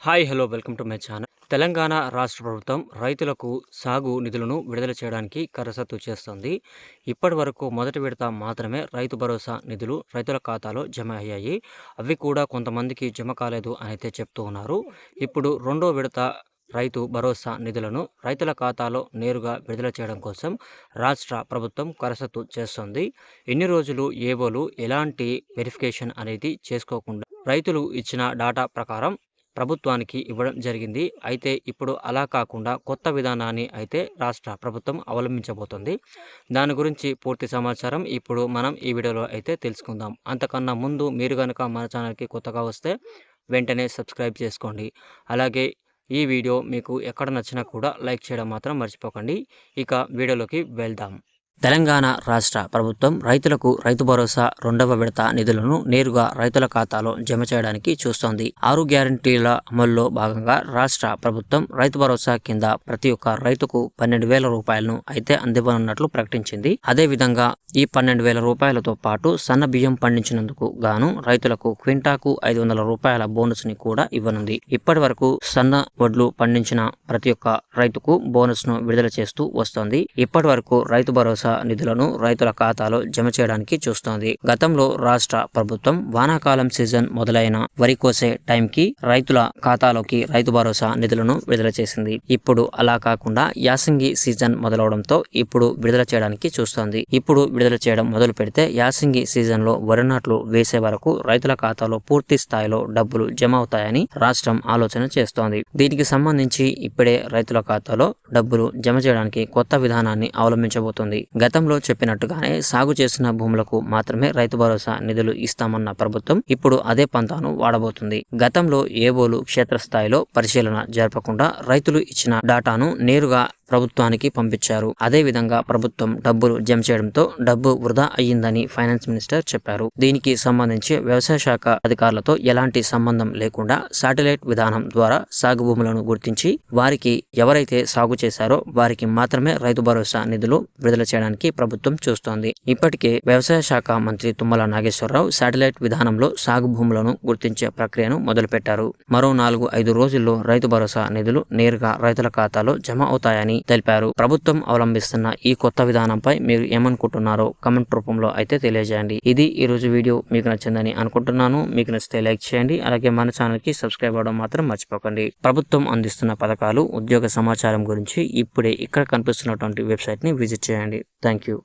Hi hello welcome to my channel. Telangana రాష్ట్ర ప్రభుత్వం రైతులకు సాగు నిధులను విడుదల చేయడానికి కసరత్తు చేస్తోంది. ఇప్పటి వరకు మొదటి విడత మాత్రమే రైతు భరోసా నిధులు రైతుల ఖాతాలో జమ అయ్యాయి. అవి కూడా కొంతమందికి జమ కాలేదు అని అయితే చెప్తూ ఉన్నారు. ఇప్పుడు రెండో విడత రైతు భరోసా నిధులను రైతుల ఖాతాలో నేరుగా విడుదల చేయడం కోసం రాష్ట్ర ప్రభుత్వం కసరత్తు చేస్తోంది. ఎన్ని రోజులు ఏవోలు ఎలాంటి వెరిఫికేషన్ అనేది చేసుకోకుండా రైతులు ఇచ్చిన డాటా ప్రకారం ప్రభుత్వానికి ఇవ్వడం జరిగింది. అయితే ఇప్పుడు అలా కాకుండా కొత్త విధానాన్ని అయితే రాష్ట్ర ప్రభుత్వం అవలంబించబోతుంది. దాని గురించి పూర్తి సమాచారం ఇప్పుడు మనం ఈ వీడియోలో అయితే తెలుసుకుందాం. అంతకన్నా ముందు మీరు కనుక మన ఛానల్కి కొత్తగా వస్తే వెంటనే సబ్స్క్రైబ్ చేసుకోండి. అలాగే ఈ వీడియో మీకు ఎక్కడ నచ్చినా కూడా లైక్ చేయడం మాత్రం మర్చిపోకండి. ఇక వీడియోలోకి వెళ్దాం. తెలంగాణ రాష్ట్ర ప్రభుత్వం రైతులకు రైతు భరోసా రెండవ విడత నిధులను నేరుగా రైతుల ఖాతాలో జమ చేయడానికి చూస్తోంది. 6 గ్యారంటీల అమల్లో భాగంగా రాష్ట్ర ప్రభుత్వం రైతు భరోసా కింద ప్రతి ఒక్క రైతుకు 12,000 రూపాయలను అయితే అందివ్వనున్నట్లు ప్రకటించింది. అదేవిధంగా ఈ 12,000 రూపాయలతో పాటు సన్న బియ్యం పండించినందుకు గాను రైతులకు క్వింటాకు 500 రూపాయల బోనస్ ని కూడా ఇవ్వనుంది. ఇప్పటి వరకు సన్న వడ్లు పండించిన ప్రతి ఒక్క రైతుకు బోనస్ ను విడుదల చేస్తూ వస్తోంది. ఇప్పటి వరకు రైతు భరోసా నిధులను రైతుల ఖాతాలో జమ చేయడానికి చూస్తోంది. గతంలో రాష్ట్ర ప్రభుత్వం వానాకాలం సీజన్ మొదలైన వరి కోసే టైంకి రైతుల ఖాతాలోకి రైతు భరోసా నిధులను విడుదల చేసింది. ఇప్పుడు అలా కాకుండా యాసంగి సీజన్ మొదలవడంతో ఇప్పుడు విడుదల చేయడానికి చూస్తోంది. ఇప్పుడు విడుదల చేయడం మొదలు పెడితే యాసంగి సీజన్ లో వరి నాట్లు వేసే వరకు రైతుల ఖాతాలో పూర్తి స్థాయిలో డబ్బులు జమ అవుతాయని రాష్ట్రం ఆలోచన చేస్తోంది. దీనికి సంబంధించి ఇప్పుడే రైతుల ఖాతాలో డబ్బులు జమ చేయడానికి కొత్త విధానాన్ని అవలంబించబోతోంది. గతంలో చెప్పినట్టుగానే సాగు చేసిన భూములకు మాత్రమే రైతు భరోసా నిధులు ఇస్తామన్న ప్రభుత్వం ఇప్పుడు అదే పంతాను వాడబోతుంది. గతంలో ఏవోలు క్షేత్రస్థాయిలో పరిశీలన జరపకుండా రైతులు ఇచ్చిన డాటాను నేరుగా ప్రభుత్వానికి పంపించారు. అదే విధంగా ప్రభుత్వం డబ్బులు జమ చేయడంతో డబ్బు వృధా అయ్యిందని ఫైనాన్స్ మినిస్టర్ చెప్పారు. దీనికి సంబంధించి వ్యవసాయ శాఖ అధికారులతో ఎలాంటి సంబంధం లేకుండా శాటిలైట్ విధానం ద్వారా సాగు భూములను గుర్తించి వారికి ఎవరైతే సాగు చేశారో వారికి మాత్రమే రైతు భరోసా నిధులు విడుదల చేయడానికి ప్రభుత్వం చూస్తోంది. ఇప్పటికే వ్యవసాయ శాఖ మంత్రి తుమ్మల నాగేశ్వరరావు శాటిలైట్ విధానంలో సాగు భూములను గుర్తించే ప్రక్రియను మొదలుపెట్టారు. మరో 4-5 రోజుల్లో రైతు భరోసా నిధులు నేరుగా రైతుల ఖాతాలో జమ అవుతాయని తెలిపారు. ప్రభుత్వం అవలంబిస్తున్న ఈ కొత్త విధానంపై మీరు ఏమనుకుంటున్నారో కామెంట్ రూపంలో అయితే తెలియజేయండి. ఇది ఈ రోజు వీడియో మీకు నచ్చిందని అనుకుంటున్నాను. మీకు నచ్చితే లైక్ చేయండి. అలాగే మన ఛానల్ కి సబ్స్క్రైబ్ అవ్వడం మాత్రం మర్చిపోకండి. ప్రభుత్వం అందిస్తున్న పథకాలు, ఉద్యోగ సమాచారం గురించి ఇప్పుడే ఇక్కడ కనిపిస్తున్నటువంటి వెబ్సైట్ ని విజిట్ చేయండి. Thank you.